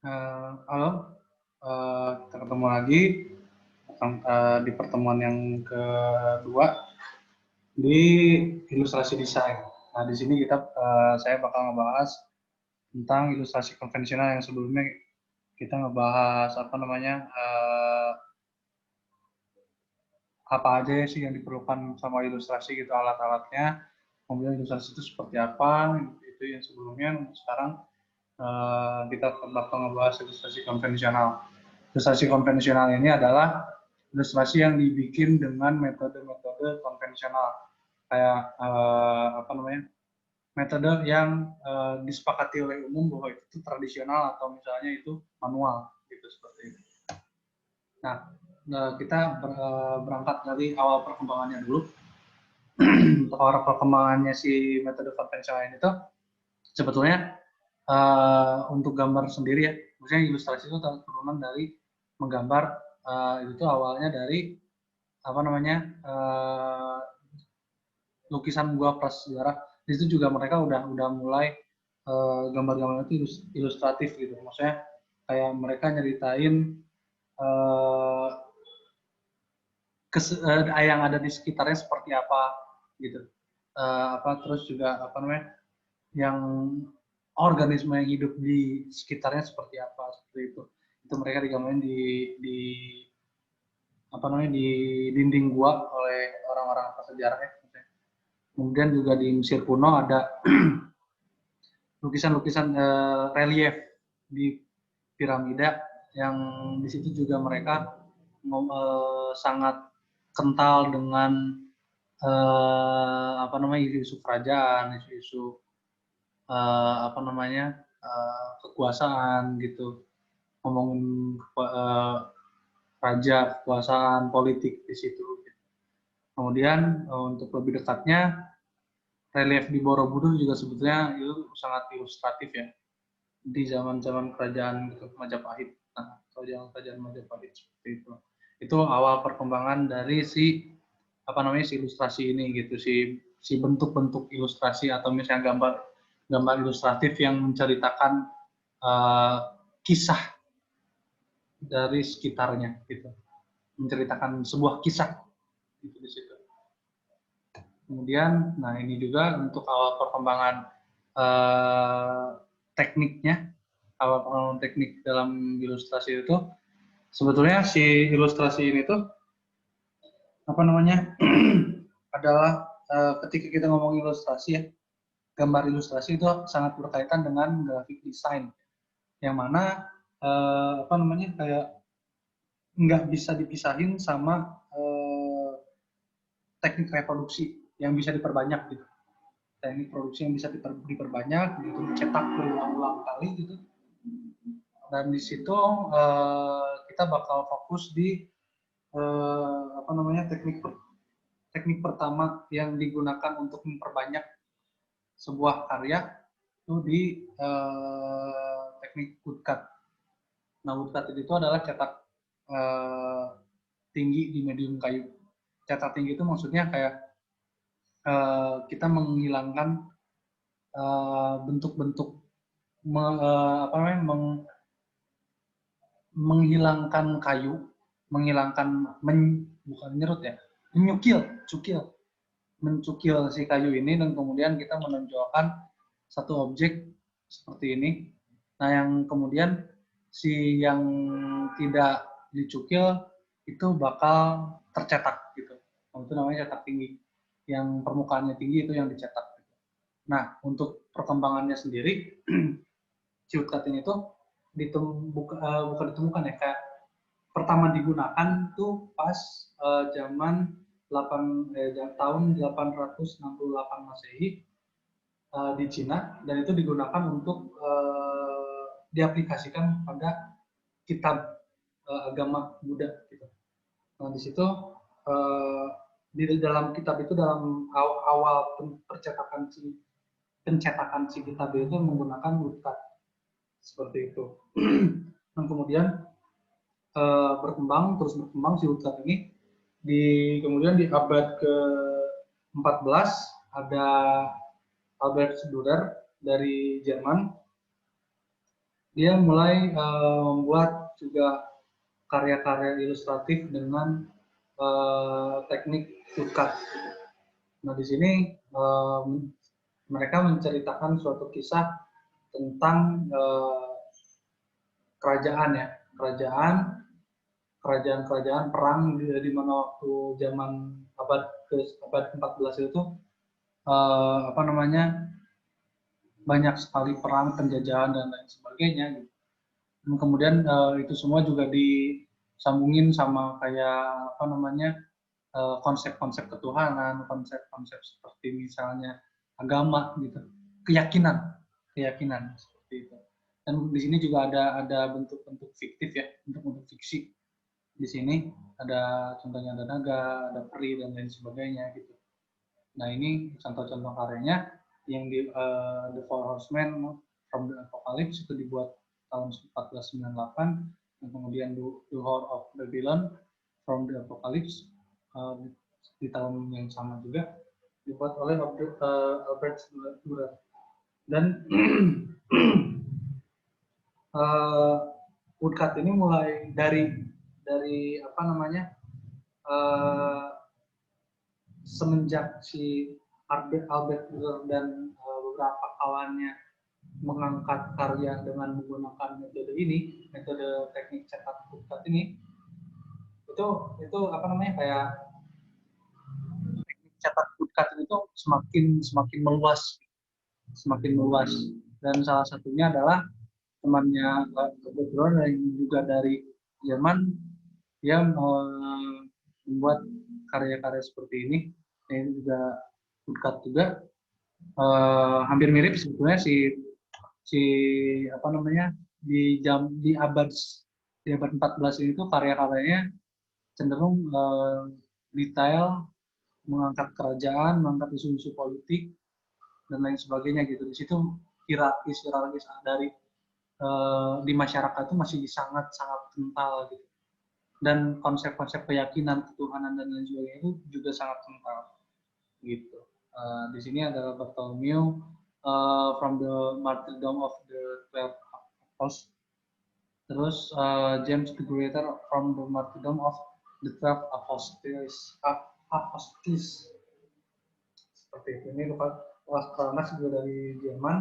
Halo, kita ketemu lagi di pertemuan yang kedua di ilustrasi desain. Nah, di sini saya bakal ngebahas tentang ilustrasi konvensional yang sebelumnya kita ngebahas apa aja sih yang diperlukan sama ilustrasi gitu, alat-alatnya, kemudian ilustrasi itu seperti apa, itu yang sebelumnya. Sekarang kita bakal ngebahas ilustrasi konvensional. Ilustrasi konvensional ini adalah ilustrasi yang dibikin dengan metode-metode konvensional, kayak metode yang disepakati oleh umum bahwa itu tradisional atau misalnya itu manual, gitu seperti itu. Nah, kita berangkat dari awal perkembangannya dulu. Untuk awal perkembangannya si metode konvensional ini tuh sebetulnya untuk gambar sendiri ya, maksudnya ilustrasi itu turunan dari menggambar. Itu awalnya dari lukisan gua prasejarah. Di situ juga mereka udah mulai gambar-gambar itu ilustratif gitu, maksudnya kayak mereka nyeritain yang ada di sekitarnya seperti apa gitu, terus juga yang organisme yang hidup di sekitarnya seperti apa, seperti itu mereka digambarin di di dinding gua oleh orang-orang prasejarah. Kemudian juga di Mesir kuno ada lukisan-lukisan relief di piramida, yang di situ juga mereka sangat kental dengan isu-isu kerajaan, isu-isu kekuasaan gitu, ngomongin raja, kekuasaan, politik di situ. Kemudian untuk lebih dekatnya, relief di Borobudur juga sebetulnya itu sangat ilustratif ya, di zaman-zaman kerajaan gitu, Majapahit. Nah, kerajaan Majapahit seperti itu. Itu awal perkembangan dari si ilustrasi ini gitu, si bentuk-bentuk ilustrasi atau misalnya gambar ilustratif yang menceritakan kisah dari sekitarnya gitu, menceritakan sebuah kisah gitu di situ. Kemudian, nah ini juga untuk awal perkembangan tekniknya, awal perkembangan teknik dalam ilustrasi itu, sebetulnya si ilustrasi ini tuh adalah ketika kita ngomong ilustrasi ya, gambar ilustrasi itu sangat berkaitan dengan graphic design, yang mana kayak nggak bisa dipisahin sama teknik reproduksi yang bisa diperbanyak gitu. Teknik produksi yang bisa diperbanyak, gitu, cetak berulang-ulang kali gitu. Dan di situ kita bakal fokus di teknik pertama yang digunakan untuk memperbanyak sebuah karya itu di teknik woodcut. Nah, woodcut itu adalah cetak tinggi di medium kayu. Cetak tinggi itu maksudnya kayak kita menghilangkan bentuk-bentuk menghilangkan kayu, bukan nyerut ya, mencukil si kayu ini, dan kemudian kita menonjolkan satu objek seperti ini. Nah, yang kemudian si yang tidak dicukil itu bakal tercetak gitu. Itu namanya cetak tinggi. Yang permukaannya tinggi itu yang dicetak. Nah, untuk perkembangannya sendiri, si woodcutting itu bukan ditemukan ya, kayak pertama digunakan tuh pas zaman tahun 868 Masehi di Cina, dan itu digunakan untuk diaplikasikan pada kitab agama Buddha gitu. Nah, di situ di dalam kitab itu, dalam awal pencetakan si kitab itu menggunakan woodcut seperti itu. Dan kemudian berkembang si woodcut ini, kemudian di abad ke-14 ada Albert Dürer dari Jerman. dia mulai membuat juga karya-karya ilustratif dengan teknik woodcut. Nah, di sini mereka menceritakan suatu kisah tentang kerajaan ya, kerajaan perang di mana waktu zaman abad 14 itu apa namanya, banyak sekali perang, penjajahan dan lain sebagainya gitu. Dan kemudian itu semua juga disambungin sama kayak apa namanya, konsep-konsep ketuhanan, konsep-konsep seperti misalnya agama gitu, keyakinan, keyakinan seperti itu. Dan di sini juga ada bentuk-bentuk fiktif ya, bentuk-bentuk fiksi. Di sini ada contohnya ada naga, ada peri dan lain sebagainya gitu. Nah ini contoh-contoh karyanya yang di The Four Horsemen from the Apocalypse itu dibuat tahun 1498, dan kemudian The Whore of Babylon from the Apocalypse di tahun yang sama juga dibuat oleh Albert Dürer. Dan woodcut ini mulai dari apa namanya, semenjak si Albert Dürer dan beberapa kawannya mengangkat karya dengan menggunakan metode ini, metode teknik cetak woodcut ini, itu apa namanya, kayak teknik cetak woodcut itu semakin meluas, dan salah satunya adalah temannya kebetulan yang juga dari Jerman, dia membuat karya-karya seperti ini, yang juga woodcut juga, hampir mirip sebetulnya si apa namanya, di abad 14 ini tuh karya-karyanya cenderung detail, mengangkat kerajaan, mengangkat isu-isu politik dan lain sebagainya gitu. Di situ hierarkis dari di masyarakat itu masih sangat kental gitu. Dan konsep-konsep keyakinan, ketuhanan dan lain sebagainya itu juga sangat kental gitu. Di sini ada Bartholomew from the Martyrdom of the 12 Apostles. Terus James the Greater from the Martyrdom of the 12 Apostles. Seperti itu. Ini Lukas Karanas juga dari Jerman.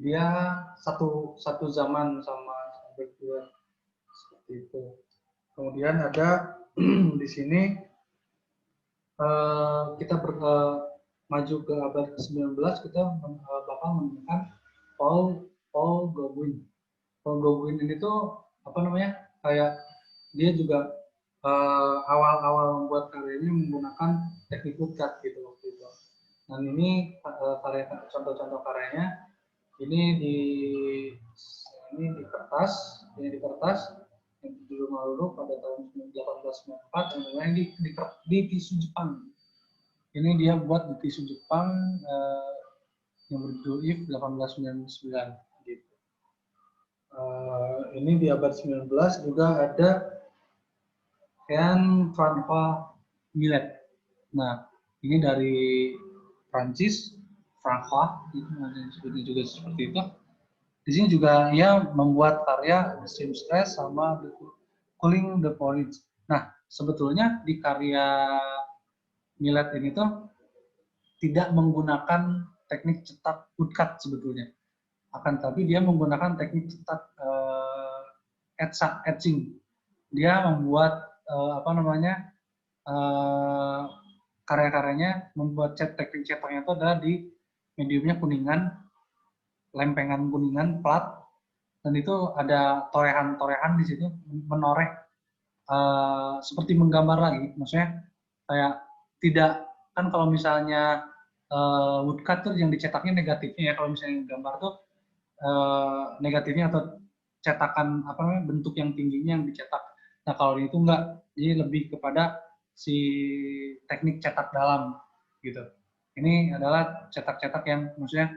Dia satu zaman sama berdua seperti itu. Kemudian ada di sini kita maju ke abad ke-19, kita bakal menemukan Paul Gauguin. Paul Gauguin ini tuh apa namanya, kayak dia juga awal-awal membuat karyanya menggunakan teknik woodcut gitu waktu itu. Dan ini contoh-contoh karyanya ini di kertas, yang dulu pada tahun 1894, yang lain di tisu Jepang. Ini dia buat di tisu Jepang yang berjudul If 1899 gitu. Ini di abad 19 juga ada François Millet. Nah, ini dari Prancis, François, itu disebutnya juga seperti itu. Di sini juga ia membuat karya The Seamstress sama The Cooling the Porridge. Nah, sebetulnya di karya Millet ini tuh tidak menggunakan teknik cetak woodcut sebetulnya. Akan tapi dia menggunakan teknik cetak etching. Dia membuat apa namanya, karya-karyanya membuat teknik cetaknya itu adalah di mediumnya kuningan, lempengan kuningan, plat, dan itu ada torehan-torehan di situ menoreh seperti menggambar lagi, maksudnya kayak tidak, kan kalau misalnya woodcut tuh yang dicetaknya negatifnya ya, kalau misalnya gambar tuh negatifnya atau cetakan apa namanya, bentuk yang tingginya yang dicetak. Nah kalau itu enggak, jadi lebih kepada si teknik cetak dalam gitu. Ini adalah cetak-cetak yang maksudnya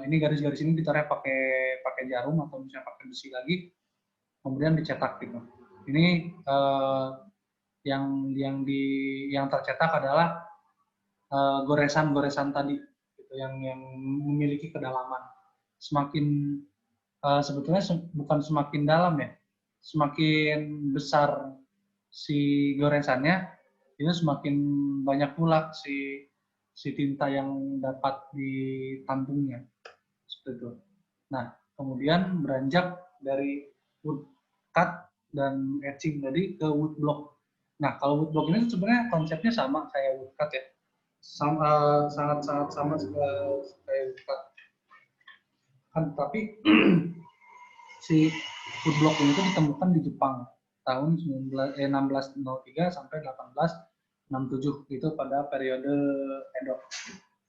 ini garis-garis ini ditoreh pakai jarum atau misalnya pakai besi lagi, kemudian dicetak gitu. Ini yang tercetak adalah goresan-goresan tadi gitu, yang memiliki kedalaman. semakin sebetulnya bukan semakin dalam ya, semakin besar si goresannya, itu semakin banyak pula si tinta yang dapat ditampungnya, seperti itu. Nah, kemudian beranjak dari wood cut dan etching tadi ke wood block. Nah, kalau wood block ini sebenarnya konsepnya sama kayak wood cut ya, sangat-sangat sama kayak wood cut. Kan, tapi si wood block ini tuh ditemukan di Jepang tahun 1603 sampai 1867 itu pada periode Edo.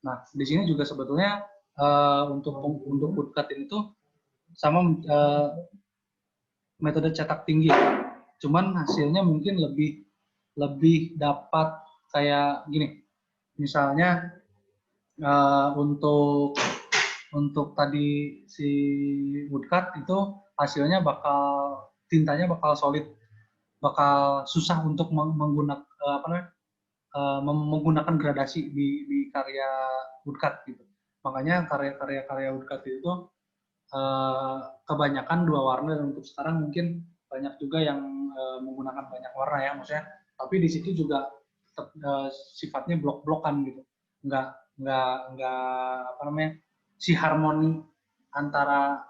Nah, di sini juga sebetulnya untuk woodcut ini tuh sama metode cetak tinggi, cuman hasilnya mungkin lebih dapat kayak gini. Misalnya untuk tadi si woodcut itu hasilnya tintanya bakal solid, bakal susah untuk menggunakan gradasi di karya woodcut gitu. Makanya karya woodcut itu kebanyakan 2 warna, dan untuk sekarang mungkin banyak juga yang menggunakan banyak warna ya, maksudnya. Tapi di situ juga tetap sifatnya blok-blokan gitu, nggak si harmoni antara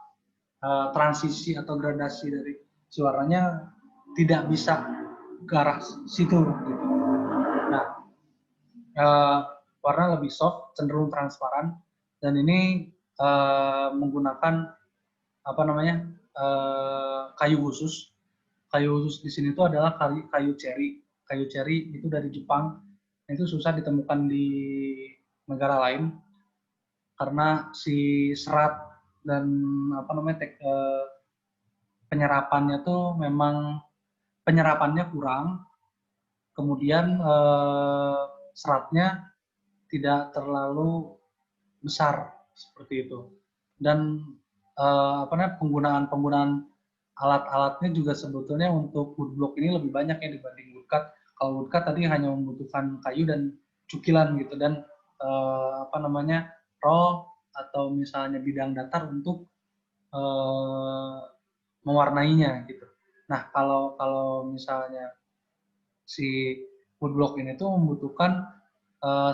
transisi atau gradasi dari si warnanya tidak bisa ke arah situ gitu. Nah, warna lebih soft, cenderung transparan, dan ini menggunakan kayu khusus. Kayu khusus di sini itu adalah kayu cherry. Kayu cherry itu dari Jepang. Itu susah ditemukan di negara lain karena si serat dan penyerapannya tuh memang penyerapannya kurang. Kemudian seratnya tidak terlalu besar seperti itu. Dan penggunaan alat-alatnya juga sebetulnya untuk woodblock ini lebih banyak ya dibanding woodcut. Kalau woodcut tadi hanya membutuhkan kayu dan cukilan gitu, dan roll atau misalnya bidang datar untuk mewarnainya gitu. Nah, kalau misalnya si woodblock ini tuh membutuhkan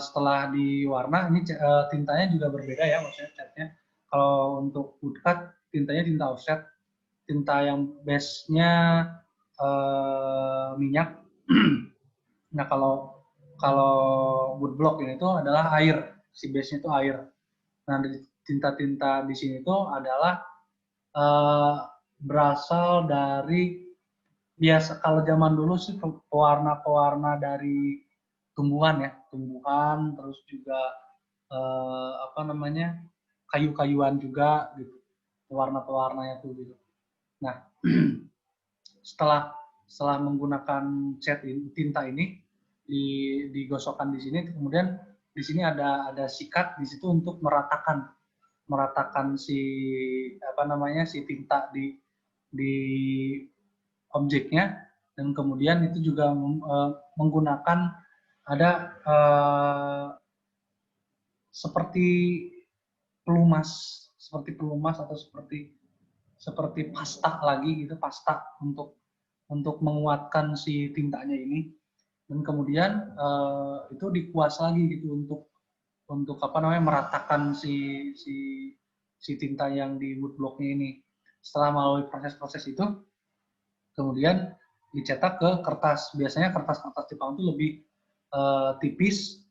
setelah diwarna, ini tintanya juga berbeda ya, maksudnya catnya. Kalau untuk woodcut tintanya tinta offset, tinta yang base-nya minyak. Nah, kalau woodblock ini tuh adalah air, si base-nya itu air. Nah, tinta-tinta di sini tuh adalah berasal dari, biasa kalau zaman dulu sih pewarna-pewarna dari tumbuhan ya, tumbuhan, terus juga kayu-kayuan juga gitu, pewarna-pewarnanya tuh gitu. Nah, setelah menggunakan tinta ini digosokkan di sini, kemudian di sini ada sikat di situ untuk meratakan si si tinta di objeknya, dan kemudian itu juga menggunakan ada seperti pelumas atau seperti pasta lagi gitu, pasta untuk menguatkan si tintanya ini, dan kemudian itu dikuas lagi gitu untuk meratakan si tinta yang di woodblocknya ini. Setelah melalui proses-proses itu, kemudian dicetak ke kertas. Biasanya kertas-kertas Jepang itu lebih tipis,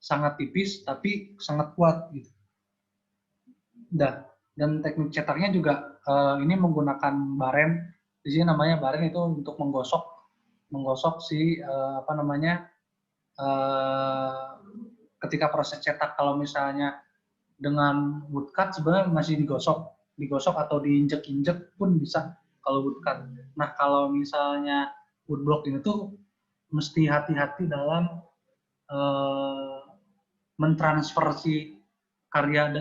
sangat tipis, tapi sangat kuat gitu. Dan teknik cetaknya juga ini menggunakan baren. Di sini namanya baren itu untuk menggosok si ketika proses cetak. Kalau misalnya dengan woodcut sebenarnya masih digosok atau diinjek-injek pun bisa kalau woodcut. Nah, kalau misalnya woodblock ini tuh mesti hati-hati dalam mentransfer si karya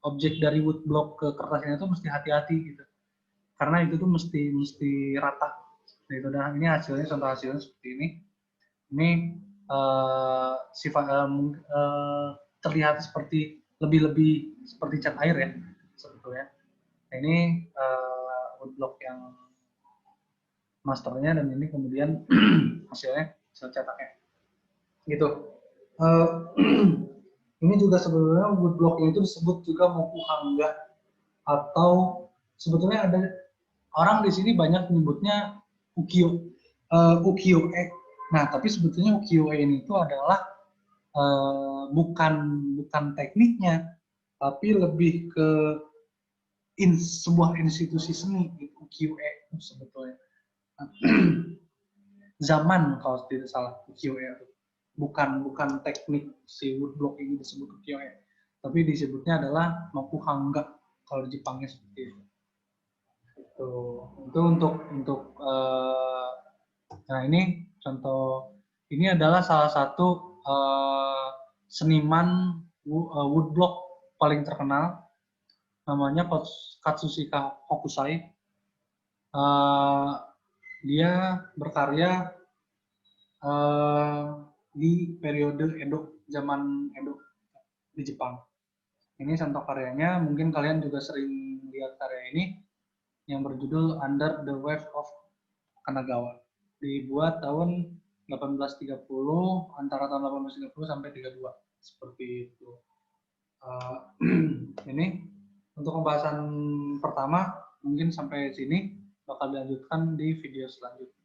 objek dari woodblock ke kertasnya itu mesti hati-hati gitu. Karena itu tuh mesti rata. Gitu. Dan ini contoh hasilnya seperti ini. Ini terlihat seperti lebih seperti cat air ya sebetulnya. Nah, ini woodblock yang masternya, dan ini kemudian hasilnya hasil cetaknya gitu. Ini juga sebenarnya woodblock itu disebut juga mokuhanga, atau sebetulnya ada orang di sini banyak menyebutnya ukiyo-e. Nah, tapi sebetulnya ukiyo-e ini itu adalah bukan tekniknya, tapi lebih ke sebuah institusi seni, ukiyo-e itu sebetulnya. Zaman kalau tidak salah ukiyo-e itu. Bukan teknik si woodblock ini disebut ukiyo-e, tapi disebutnya adalah mokuhanga kalau di Jepangnya seperti itu. Itu untuk nah ini contoh, ini adalah salah satu seniman woodblock paling terkenal, namanya Katsushika Hokusai. Dia berkarya di periode Edo, zaman Edo di Jepang. Ini contoh karyanya, mungkin kalian juga sering lihat karya ini yang berjudul Under the Wave of Kanagawa. Dibuat tahun 1830, antara tahun 1830 sampai 32, seperti itu. Ini untuk pembahasan pertama mungkin sampai sini, bakal dilanjutkan di video selanjutnya.